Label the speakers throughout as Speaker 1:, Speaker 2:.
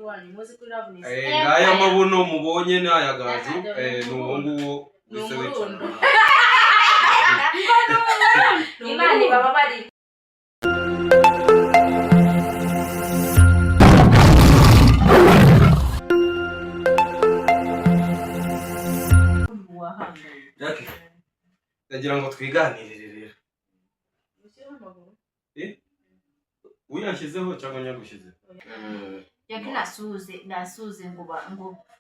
Speaker 1: kiwanyu muzi kuri Loveness
Speaker 2: ngaya mabuno mubonye n'ayagaju n'uwo nguwo wise wicana
Speaker 3: Imana baba bari
Speaker 2: Jackie ndagira ngo twiganirire rero uyashyizeho cyangwa nyagushyizeho
Speaker 3: Jackie nasuze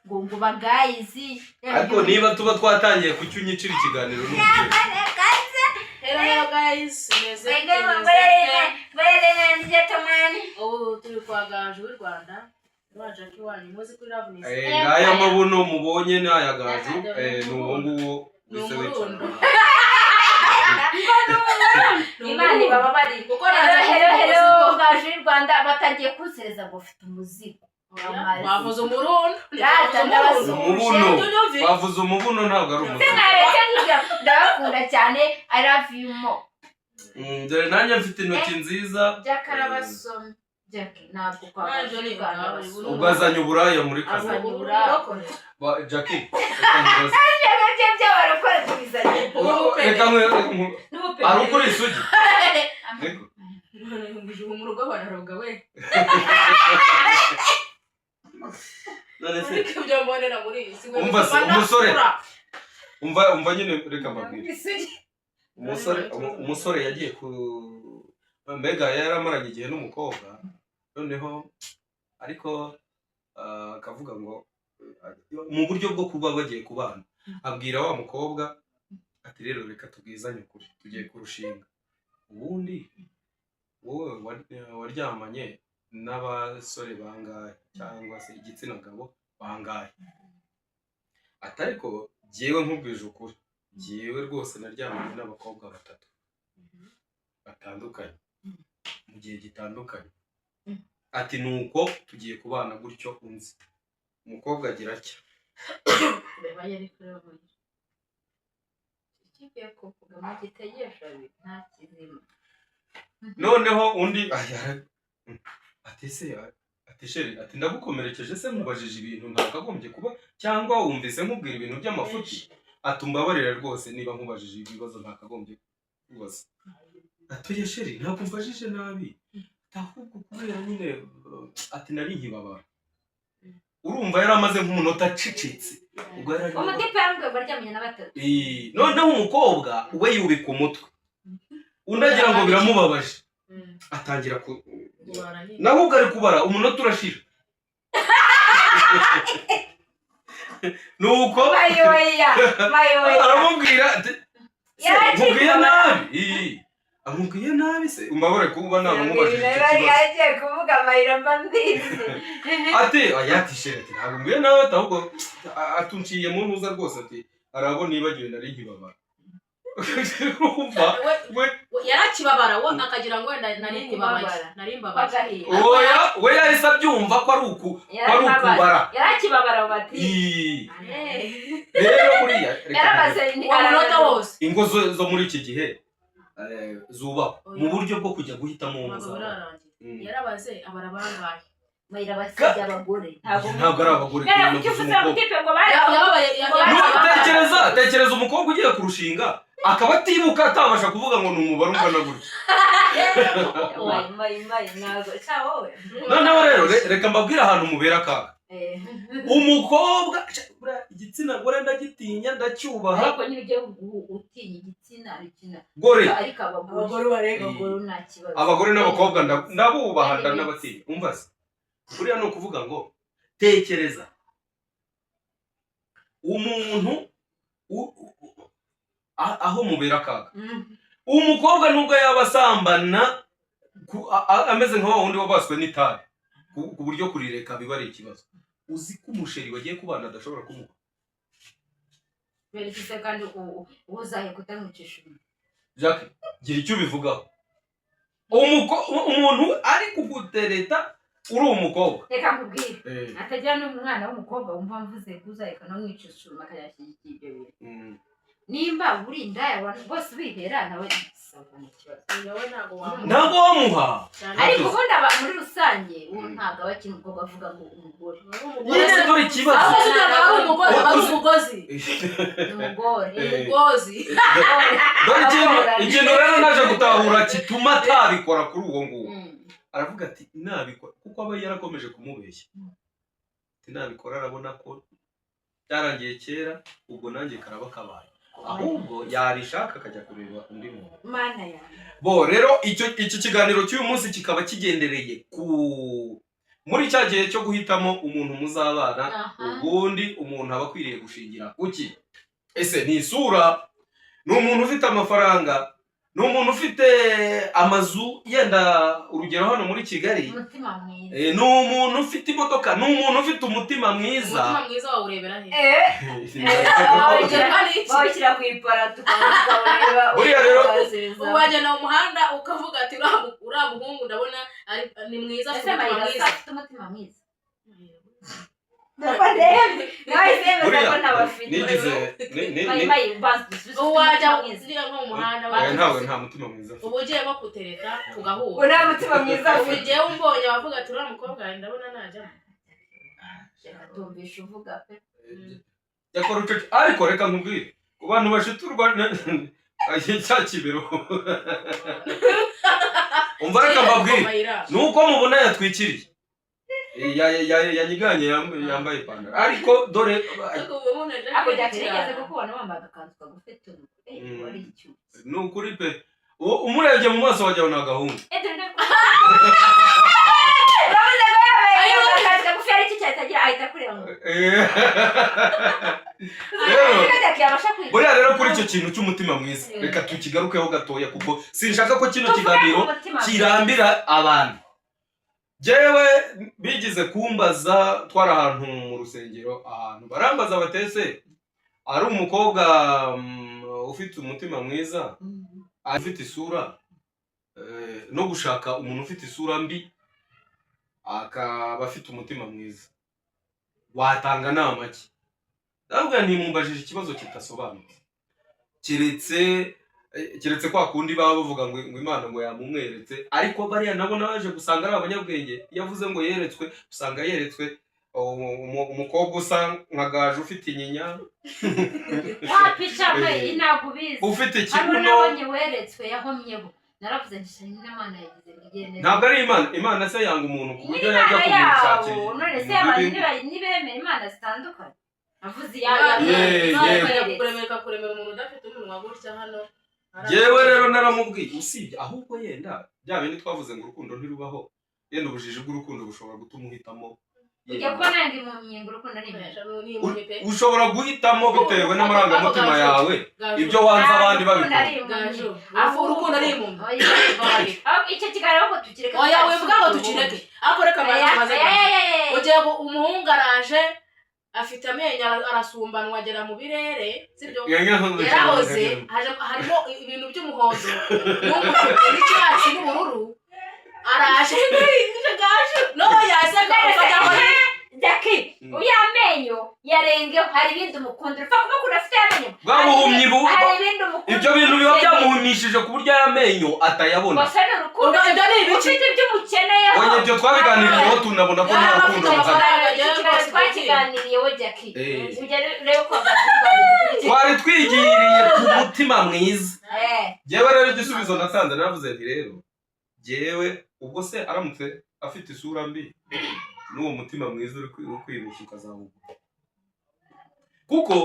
Speaker 3: ngo bagayizi
Speaker 2: ariko niba tuba twatangiye kucyunyicira ikiganiro
Speaker 1: Hello guys, turi kwa Gaju w'u Rwanda Jackie wanyu muzi kuri Loveness
Speaker 2: ngaya mabuno mubonye n'ayagaju n'uwo nguwo wise wicana
Speaker 3: Imana baba bari kuko hello Gaju w'u Rwanda batagiye kusereza ngo ufite umuzigo
Speaker 1: bavuze umurundo
Speaker 2: bavuze umubuno ntabwo ari umuzigo
Speaker 3: ndabakunda cyane I love you more
Speaker 2: dore nanjye mfite intoki nziza
Speaker 3: Jack arabasomye Jack ntabwo kwa
Speaker 2: ubwo azanye uburaya muri kazi Jackie
Speaker 3: by'abarokore tubizanye
Speaker 2: reka ari ukuri isugi
Speaker 1: mu rugo bararoga we
Speaker 2: none se
Speaker 1: ibyo mbonera muri iyi
Speaker 2: umva se umusore umva nyine reka mbabwire umusore yagiye ku mbega yaramaranye igihe n'umukobwa noneho ariko akavuga ngo mu buryo bwo kuba bagiye kubana abwira wa mukobwa ati rero reka tubwizanye ukuri tugiye kurushinga ubundi wowe waryamanye n'abasore bangahe cyangwa se igitsina gabo bangahe atariko jyewe nkubwije ukuri jyewe rwose naryamanye n'abakobwa 3 batandukanye mu gihe gitandukanye ati nuko tugiye kubana gutyo unzi umukobwa agira atya
Speaker 3: reba yari kureba ikipe ko kugama gitegesha nta kizima
Speaker 2: noneho undi ati se ati sheri ati ndagukomerekeje se mubajije ibintu ntakagombye kuba cyangwa wumvise nkubwira ibintu by'amafuti atumbabarira rwose niba nkubajije ibibazo ntakagombye kubaza atuye sheri ntabwo mvajije nabi ahubwo kubera nyine ati nari nkibabara urumva yari amaze nk'umunota acicitse ubwo yari
Speaker 3: umutipe yambwe baryamye na 3
Speaker 2: noneho umukobwa we yubika umutwe undagira ngo biramubabaje atangira nawe ubwo ari kubara umunota urashira nuko aramubwira mubwiye nabi amubwiye nabi se umbabare kuba ntabwo mubajije
Speaker 3: yagiye kuvuga amayira mbandizi
Speaker 2: ati ayatishere ati ntabwo mbwiye nawe ahubwo atunciye mu ntuza rwose ati arabo nibagiwe nari nkibabara
Speaker 1: yarakibabara we akagira ngo nari mbabaye
Speaker 2: oya we yahise abyumva ko ari ukubara
Speaker 3: yarakibabara bati
Speaker 2: rero buriya
Speaker 3: yarabaze
Speaker 1: umunota wose
Speaker 2: ingo zo muri iki gihe zubakwa mu buryo bwo kujya guhitamo umuzaba
Speaker 1: yarabaze abarabangaye
Speaker 3: mayira basijya abagore
Speaker 2: ntabwo ari abagore tekereza umukobwa ugiye kurushinga akaba atibuka atabasha kuvuga ngo ni umubare ungana gutya noneho rero reka mbabwire ahantu mubera akaga umukobwa igitsina gore ndagitinya ndacyubaha
Speaker 3: ariko nyine ujye utinya igitsina
Speaker 2: gore
Speaker 3: ariko abagore barega nta kibazo
Speaker 2: abagore n'abakobwa ndabubaha ndanabatinya umva se buriya ni ukuvuga ngo tekereza umuntu aho mubera akaga umukobwa nubwo yaba asambana ameze nka wa wundi wabaswe n'itabi ku buryo kurireka biba ari ikibazo uzi ko umusheri wagiye kubana adashobora kumuha
Speaker 3: berekise kandi uzaye kutamwicisha
Speaker 2: Jackie gira icyo ubivugaho umuntu ari kugutereta uri umukobwa
Speaker 3: reka nkubwire atagira n'umwana w'umukobwa wumva mvuze kuzaheka no mwicisha akayashyigikiye ibyo bintu nimba uri indaya abantu bose bihera nawe
Speaker 2: ntabwo wamuha
Speaker 3: ariko ubundi aba muri rusange ubu ntabwo aba akina ubwo bavuga ngo umugore
Speaker 2: nyine dore ikibazo
Speaker 1: ari umugozi
Speaker 2: dore ikintu rero naje gutahura kituma atabikora kuri uwo nguwo aravuga ati nabikora kuko aba yarakomeje kumubeshya ati nabikora arabona ko byarangiye kera ubwo nanjye karaba kabaye ahubwo yarishaka akajya kureba undi muntu
Speaker 3: mana yawe
Speaker 2: bo rero icyo kiganiro cy'uyu munsi kikaba kigendereye muri cya gihe cyo guhitamo umuntu muzabana ubundi umuntu aba akwiriye gushingira kuki ese ni isura ni umuntu ufite amafaranga ni umuntu ufite amazu yenda urugero hano muri Kigali ni umuntu ufite imodoka ni umuntu ufite umutima mwiza
Speaker 1: umutima mwiza wawurebera he
Speaker 3: wawushyira ku iparato ukawureba
Speaker 2: buriya rero
Speaker 1: wajyana mu muhanda ukavuga ati uriya muhungu ndabona ni mwiza afite
Speaker 3: umutima mwiza
Speaker 2: nta mutima mwiza
Speaker 1: ubu ugiye nko kutereka tugahura
Speaker 3: nta mutima mwiza
Speaker 1: ugiye umbonye wavuga ati uriya mukobwa ndabona najyamo
Speaker 3: tumvisha uvuga pe
Speaker 2: yakora ucece ariko reka nkubwire ku bantu bashiturwa cya kibero umva reka mbabwire nuko mubona yatwikiriye yanyiganye yambaye ipantaro ariko dore
Speaker 3: ako byakigeze kukubona wambaye agakanzu kagufi tuntu wari icyuzi
Speaker 2: ni ukuri pe umurebye mu maso wajyaho nta gahunda buriya rero kuri icyo kintu cy'umutima mwiza reka tukigarukeho gatoya kuko sinshaka ko kino kiganiro kirambira abantu jewe bigize kumbaza twari ahantu mu rusengero ahantu barambaza batese ari umukobwa ufite umutima mwiza afite isura no gushaka umuntu ufite isura mbi akaba afite umutima mwiza watanga nama ki ntabwo ntimumbajije ikibazo kitasobanutse keretse kwa kundi baba bavuga ngo Imana ngo yamumweretse ariko bariya nabo naje gusanga ari abanyabwenge yavuze ngo yeretswe usanga yeretswe umukobwa usa nka gaje ufite inyinya ufite ikibuno
Speaker 3: weretswe yahomyeho naravuze nti n'Imana yagize bigende
Speaker 2: ntabwo ari Imana se yanga umuntu ku buryo yajya kumushakira
Speaker 3: none se abantu nibemera Imana zitandukanye avuze
Speaker 1: kuremera umuntu udafite umunwa gutya hano
Speaker 2: yewe rero naramubwiye usibye ahubwo yenda bya bindi twavuze ngo urukundo ntirubaho yenda ubujiji bw'urukundo bushobora gutuma uhitamo ushobora guhitamo bitewe n'amarangamutima yawe ibyo wanze abandi babikora
Speaker 1: urukundo ari impumyi
Speaker 3: icyo kiganiro ko tukireka
Speaker 1: oya wivuga ngo tukireke ariko reka maze ugiye umuhungu araje afite amenyo arasumbanwa agera mu birere sibyo yarahoze harimo ibintu by'umuhondo n'umutuku n'icyatsi n'ubururu araje no yasaga
Speaker 3: Jackie uya amenyo yarengeho hari ibindi umukundira upfa kuba kunafite amenyo
Speaker 2: bwamuhumye ibyo bintu biba byamuhumishije ku buryo amenyo atayabona
Speaker 3: gusa ni urukundo ibyo ni ibiki ufite ibyo umukeneyeho
Speaker 2: oye ibyo twabiganiriyeho tunabona ko nta rukundo
Speaker 3: twakiganiriyeho Jackie rero ko
Speaker 2: twari twigiriye ku mutima mwiza jewe rero igisubizo nasanze naravuze nti rero jewe ubwo se aramutse afite isura mbi n'uwo mutima mwiza uri kwibeshya ukazawugura kuko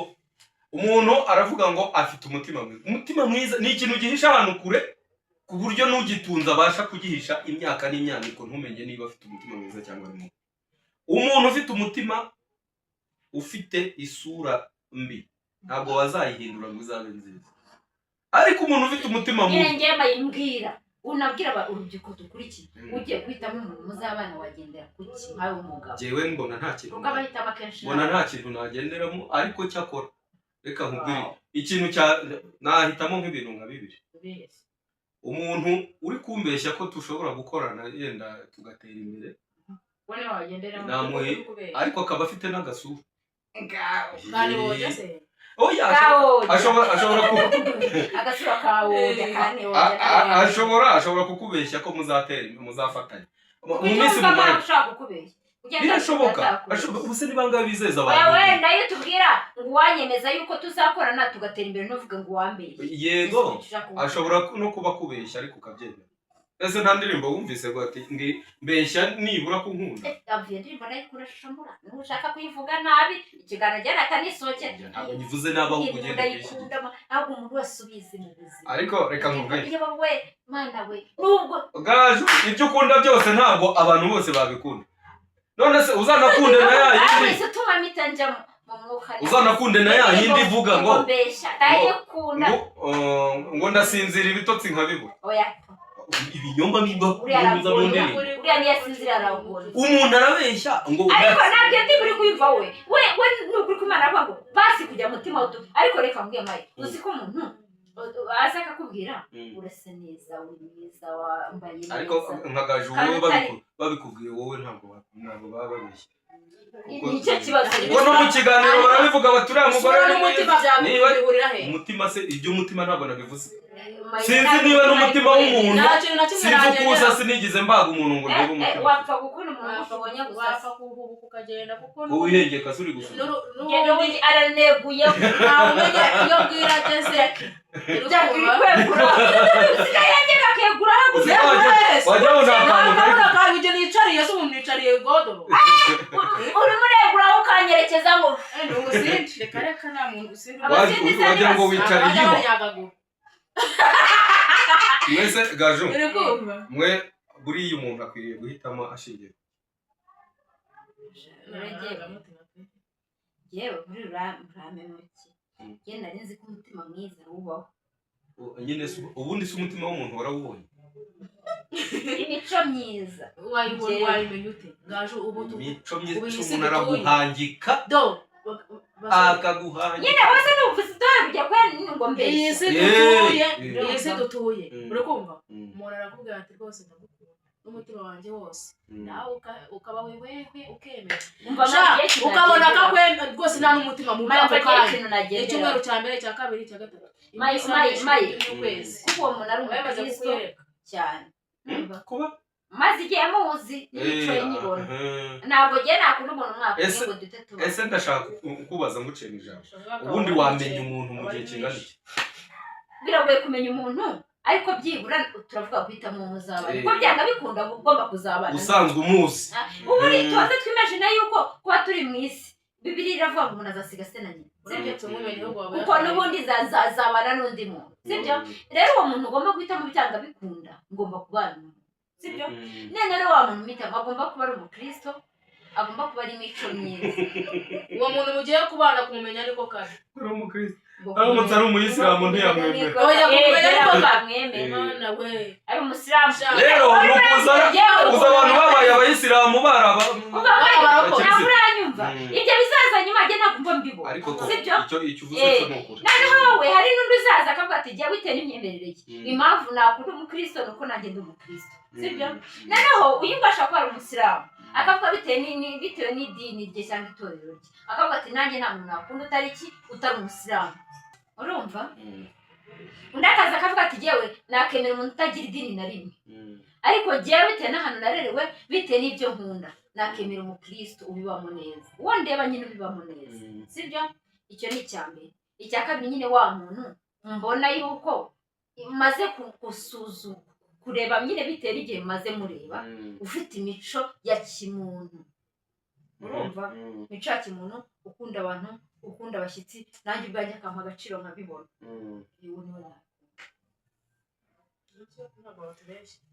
Speaker 2: umuntu aravuga ngo afite umutima mwiza ni ikintu gihisha ahantu kure ku buryo n'ugitunze abasha kugihisha imyaka n'imyaniko ntumenye niba afite umutima mwiza cyangwa ari mubi umuntu ufite umutima ufite isura mbi ntabwo wazayihindura ngo izabe nziza ariko umuntu ufite umutima mubi
Speaker 3: nyine bayimbwira unabwira urubyiruko dukurikiye ugiye guhitamo umuntu muzabana wagendera kuki nkawe umugabo
Speaker 2: jewe mbona nta kintu
Speaker 3: ukabahitamo akenshi
Speaker 2: mbona nta kintu nagenderamo ariko cyakora reka nkubwire ikintu nahitamo nk'ibintu nka bibiri umuntu uri kumbeshya ko dushobora gukorana yenda tugatera imbere
Speaker 3: wagenderamo
Speaker 2: namuhe ariko akaba afite n'agasura oya ashobora
Speaker 3: agasura kawoja kandi
Speaker 2: ashobora kukubeshya ko muzafatanya mu minsi
Speaker 3: mumara ushaka kukubeshya
Speaker 2: birashoboka ubuse nibanga bizeza abantu
Speaker 3: wewe nayo tubwira ngo wanyemeza yuko tuzakorana tugatera imbere novuga ngo wambeye
Speaker 2: yego ashobora no kuba kubeshya ariko ukabyemera ese nta ndirimbo wumvise ngo ati mbeshya nibura ku nkunda
Speaker 3: avuye ndirimbo nayo kurashambura nushaka kuyivuga nabi ikiganiro cyane atanisoke
Speaker 2: ntabwo nyivuze nabi aho kugenda
Speaker 3: ndayikunda ahubwo umuntu wese ubizi mu buzima
Speaker 2: ariko reka nkubwire
Speaker 3: iyo we mana we nubwo
Speaker 2: gaju ibyo ukunda byose ntabwo abantu bose babikunda none se uzanakunde na ya yindi
Speaker 3: ese tuma mitanja mu mwuka
Speaker 2: uzanakunde na ya yindi ivuga ngo
Speaker 3: mbeshya ndayikunda
Speaker 2: ngo ndasinzira ibitotsi nkabibura
Speaker 3: oya
Speaker 2: ibinyomba nimba kuza mu ndege
Speaker 3: uriya niyo asinzira aragora
Speaker 2: umuntu arabeshya ngo
Speaker 3: ariko nabyo ndi muri kuyiva we nukuri kumana ngo basi kujya mutima utu ariko reka mbwiye mayi uzi ko umuntu aza akakubwira urase neza uri mwiza wambaye neza
Speaker 2: ariko nkagaje wowe babikubwiye wowe ntabwo baba babeshya
Speaker 3: nicyo kibazo
Speaker 2: ngo no mu kiganiro barabivuga baturiya mugore
Speaker 1: n'umutima byabihurira he
Speaker 2: umutima se ibyo umutima ntabwo nabivuze sinzi niba n'umutima w'umuntu sinzi ukuza sinigize mbaga umuntu ngo ndebe umutima
Speaker 3: wapfa gukunda umuntu ukabonye gusa
Speaker 1: wapfa kuhubuka ukagenda kuko
Speaker 2: uwihengeka suri gusura
Speaker 3: n'ubundi araneguye
Speaker 1: ntawe umenya iyo bwira ageze
Speaker 3: usigaye akegura
Speaker 2: wajya
Speaker 1: urabona ko ibyo nicariye se umuntu nicariye godoro
Speaker 3: urimo uregura ukanyerekeza ngo
Speaker 1: ni umusindi reka reka nta muntu usindi
Speaker 2: wagira ngo wicariyeho mwese gaju mwe buriya umuntu akwiriye guhitamo ashingiye
Speaker 3: yewe muri uramemuki njye nari nzi ko umutima mwiza ubaho
Speaker 2: nyine ubundi se umutima w'umuntu warawubonye
Speaker 3: imico myiza
Speaker 1: wayimenya ute gaju ubu
Speaker 2: imico myiza umuntu araguhangika akaguhangika
Speaker 3: nyine wese nuvuze utabijya kwera ngo mbeshya
Speaker 1: iyi si dutuye uri kumva umuntu arakubwira ati rwose ndagukunda n'umutima wanjye wose nawe ukaba wewe ukemera ukabona ko akwemera rwose nta n'umutima mubi ako kanya icyumweru cya mbere cya kabiri cya gatatu
Speaker 3: mayi kuko uwo muntu ari umukristo cyane maze igihe amuzi n'imico ye nyibona ntabwo ngiye nakunda umuntu mwaka ngo dute tuba
Speaker 2: ese ndashaka kubaza nguciye mu ijambo ubundi wamenya umuntu mu gihe kingana iki
Speaker 3: biragoye kumenya umuntu ariko byibura turavuga guhitamo umuzabana kuko byanga bikunda ugomba kuzabana
Speaker 2: usanzwe umuzi
Speaker 3: ubundi tubaze twimagine yuko kuba turi mu isi bibiri iravuga ngo umuntu azasiga se na nyina kuko n'ubundi zazabana n'undi muntu sibyo rero uwo muntu ugomba guhitamo byanga bikunda ngomba kubana sibyo none rero wa muntu mpitamo agomba kuba ari umukristo agomba kuba ari imico myiza
Speaker 1: uwo muntu mugiye kubana kumumenya ariko kare
Speaker 2: uri umukristo aramutse ari umuyisilamu ntiyamwemera
Speaker 1: oya kumenya ariko
Speaker 3: bamwemera ari umusilamu
Speaker 2: rero nukuza abantu babaye abayisilamu baraba
Speaker 3: uranyumva ibyo bizaza nyuma njye ntabwo mbibona
Speaker 2: ariko icyo uvuze cyo ni ukuri
Speaker 3: noneho wowe hari n'undi uzaza akavuga ati jya bitewe n'imyemerere ye impamvu nakunda umukristo nuko nanjye ndi umukristo sibyo noneho uyumvasha ko ari umusilamu akavuga bitewe n'idini rye cyangwa itorero rye akavuga ati nanjye nta muntu nakunda utari umusilamu urumva undi akaza akavuga ati jyewe nakemera umuntu utagira idini na rimwe ariko jyewe bitewe n'ahantu narerewe bitewe n'ibyo nkunda nakemera umukristo ubibamo neza uwo ndeba nyine ubibamo neza sibyo icyo ni icya mbere icya kabiri nyine wa muntu mbona yuko maze gusuzuma kureba nyine bitewe n'igihe maze mureba ufite imico ya kimuntu urumva imico ya kimuntu ukunda abantu ukunda abashyitsi nanjye ubwanjye akampa agaciro nkabibona yewe niwe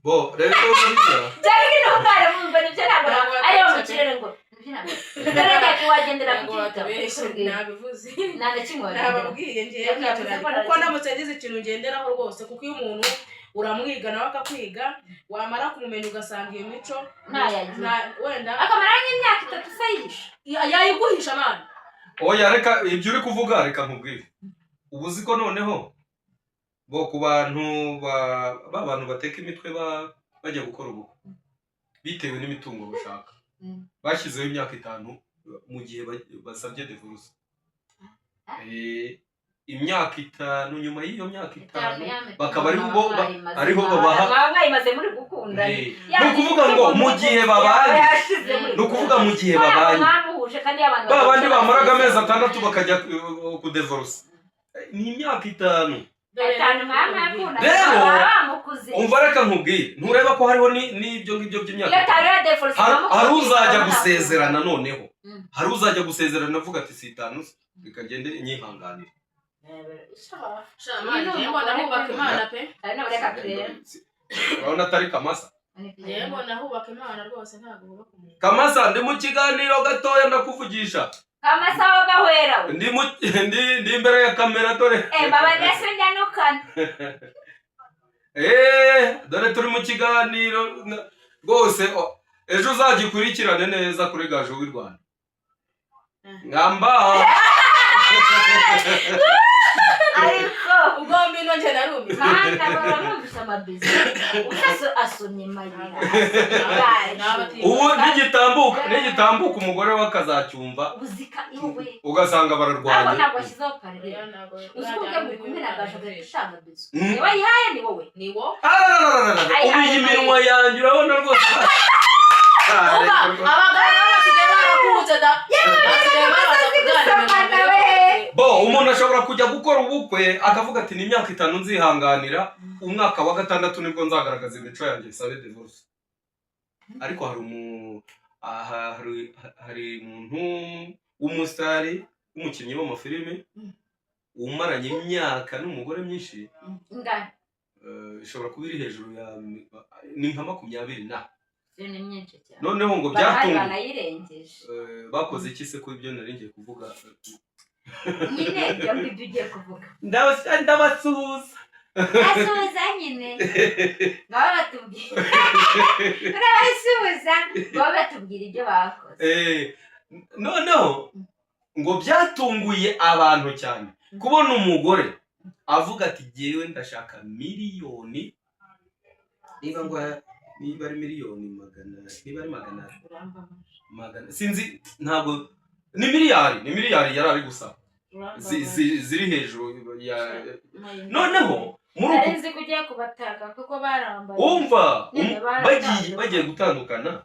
Speaker 2: bo rero buriya
Speaker 3: cyangwa ni umwana mumva nibyo ntabwo ariyo mu kirere ngo nibyo wagendera ku gito
Speaker 1: nabivuze
Speaker 3: nta na kimwe
Speaker 1: nababwiye ngewe kuko ndamutse ngize ikintu ngenderaho rwose kuko iyo umuntu uramwiga nawe akakwiga wamara kumumenya ugasanga iyo mico wenda
Speaker 3: akamara nk'imyaka 3 sayihisha
Speaker 1: yayiguhisha abana
Speaker 2: oya reka ibyo uri kuvuga reka nkubwire ubu uzi ko noneho bo ku bantu b'abantu bateka imitwe bajya gukora ubukwe bitewe n'imitungo bashaka bashyizeho imyaka 5 mu gihe basabye divorce imyaka 5 nyuma y'iyo myaka 5 bakaba ariho babaha
Speaker 3: mwayimaze muri gukunda
Speaker 2: no kuvuga ngo mu gihe babanye no kuvuga mu gihe babanye babandi bamaraga amezi 6 bakajya ku divorce ni imyaka 5 rero umva reka nkubwire ntureba ko hariho n'ibyo ngibyo by'imyaka hari uzajya gusezerana noneho hari uzajya gusezerana avuga ati si 5 bikagende inyihanganira urabona atari Kamasa Kamasa ndi mu kiganiro gatoya ndakuvugisha
Speaker 3: Kamasa wo gahwera
Speaker 2: ndi imbere ya kamera dore
Speaker 3: babagese nyanukana
Speaker 2: dore turi mu kiganiro rwose ejo uzagikurikirane neza kuri Gaju w'i Rwanda ngamba
Speaker 3: ariko
Speaker 1: ugomba ino nje narumbi
Speaker 3: manda barumvise amabizi ukaso asomye mayira
Speaker 2: ubu nigitambuka umugore wakazacyumva
Speaker 3: uzika iwe
Speaker 2: ugasanga bararwanye
Speaker 3: ntabwo ashyizeho parere uzuke mu kumena gasho gashanga bizi niwe yaye ni wowe
Speaker 1: niwo
Speaker 2: ubu iyi minwa yanjye urabona rwose
Speaker 1: abagabo basigaye barakuze da
Speaker 2: bo umuntu ashobora kujya gukora ubukwe akavuga ati ni imyaka 5 nzihanganira umwaka wa 6 nibwo nzagaragaza imico yanjye sabe divorce ariko hari umuntu w'umusitari w'umukinnyi w'amafilime umaranye imyaka n'umugore myinshi ishobora kuba iri hejuru ya ni nka 20 na noneho ngo byatunguye bakoze iki se ko ibyo nari ngiye kuvuga
Speaker 3: nyine ibyo ngibyo ugiye kuvuga
Speaker 2: ndabasuhuza
Speaker 3: nyine baba batubwira urabasuhuza baba batubwira ibyo bakoze
Speaker 2: noneho ngo byatunguye abantu cyane kubona umugore avuga ati jyewe ndashaka miliyoni niba ari miliyoni magana sinzi ntabwo ni miliyari yari ari gusaba ziri hejuru ya noneho muri uko
Speaker 3: nzi kugiye kubataka kuko barambaye
Speaker 2: umva bagiye gutandukana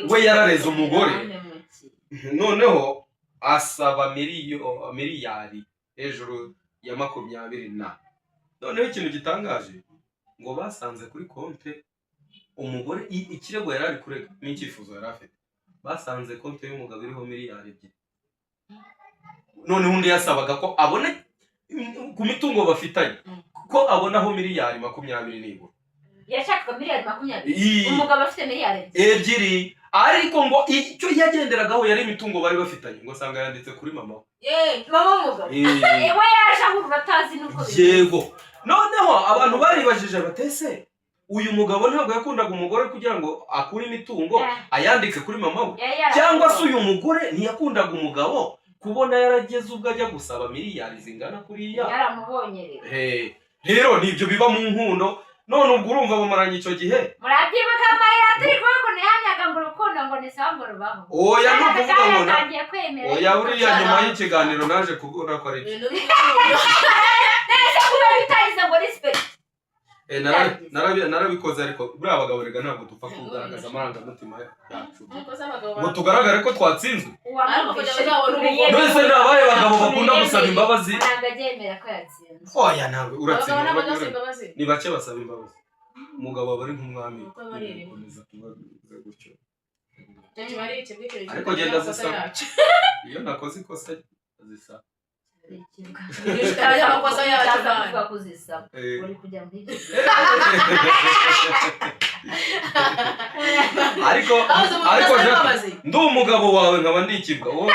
Speaker 2: we yarareze umugore noneho asaba miliyari hejuru ya 20 na noneho ikintu gitangaje ngo basanze kuri konte umugore ikirego yari ari kurega n'icyifuzo yari afite basanze konte y'umugabo iriho miliyari 2 noneho undi yasabaga ko abona ku mitungo bafitanye ko abonaho miliyari 20 nibura
Speaker 3: yashakaga miliyari 20 umugabo afite miliyari
Speaker 2: 2 ariko ngo icyo yagenderagaho yari imitungo bari bafitanye ngo sanga yanditse kuri mama
Speaker 3: mama umugabo we yaje aho batazi nuko
Speaker 2: yego noneho abantu baribajije batese uyu mugabo ntabwo yakundaga umugore kugira ngo akure imitungo ayandike kuri mama we cyangwa se uyu mugore ntiyakundaga umugabo kubona yarageze ubwo ajya gusaba miliyari zingana kuriya
Speaker 3: yaramubonye
Speaker 2: rero nibyo biba mu nkundo none ubwo urumva bamaranye icyo gihe
Speaker 3: murabyibuka amayira turi kuko ntihamyaga ngo urukundo ngo ni sawa rubaho
Speaker 2: oya no kuvuga ngo oya buriya nyuma y'ikiganiro naje kubura ko ari
Speaker 3: neza kuba bitayize ngo respect
Speaker 2: narabikoze ariko buriya abagabo rega ntabwo dupfa kugaragaza amarangamutima yacu ngo tugaragare ko twatsinzwe mbese ni abahe bagabo bakunda gusaba imbabazi
Speaker 3: ntabwo abyemera ko yatsinzwe
Speaker 2: oya ntabwo uratsinda ni bake basaba imbabazi umugabo aba ari nk'umwami ukomeza kubaza gutyo ariko genda zisaba iyo nakoze ikosa zisaba ariko ndi umugabo wawe nkaba ndikirwa wowe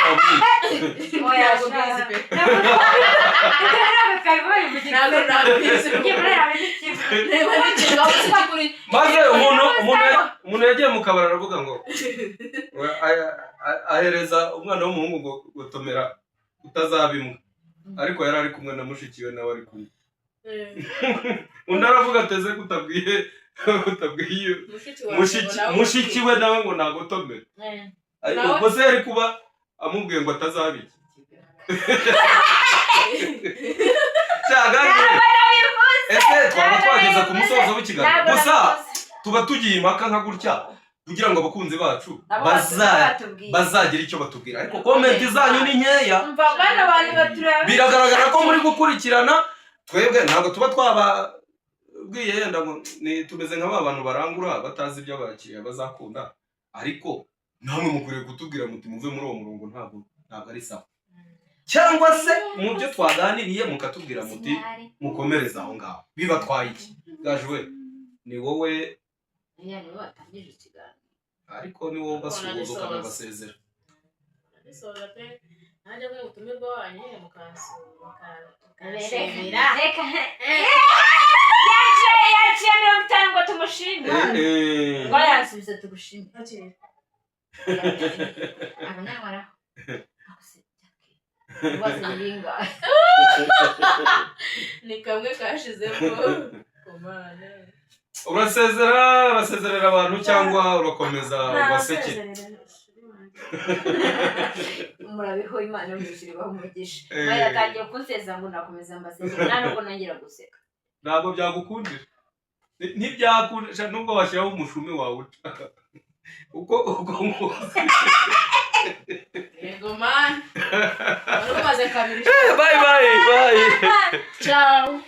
Speaker 2: maze umuntu yagiye mu kabari aravuga ngo ahereza umwana w'umuhungu ngo gutomera utazabimwa ariko yari ari kumwe na mushiki we nawe ari kumwe undi aravuga ateze kutabwiye mushiki we nawe ngo nagotomere ariko ubwo se yari kuba amubwiye ngo atazabiki ese twaba twageze ku musozo w'ikiganiro gusa tuba tugiye impaka nka gutya kugira ngo abakunzi bacu bazagira icyo batubwira ariko komenti zanyu ni nkeya biragaragara ko muri gukurikirana twebwe ntabwo tuba twababwiye yenda ngo tumeze nka ba bantu barangura batazi ibyo abakiriya bazakunda ariko namwe mukwiriye kutubwira muti muve muri uwo murongo ntabwo ari sawa cyangwa se mu byo twaganiriye mukatubwira muti mukomereza aho ngaho bibatwaye iki gajwe ni wowe
Speaker 3: watangije ikiganiro
Speaker 2: ariko ni wowe basuhuza ukanabasezera
Speaker 1: nanjye mwe utumirwa wanyu mukansura
Speaker 3: reka yaciye 50 ngo tumushimire ngo yansubize tugushimire abanyamara
Speaker 1: ni kamwe kashizemo
Speaker 2: urasezerera abantu cyangwa urakomeza baseke
Speaker 3: murabiho Imana y'ubuzima umugisha maya kagiye kunseza ngo nakomeza mbaseke ntabwo nongera guseka
Speaker 2: ntabwo byagukundira ntibyakundisha nubwo washyiraho umushumi wawe uko
Speaker 1: yego man urumaze kabiri
Speaker 2: bye
Speaker 1: ciao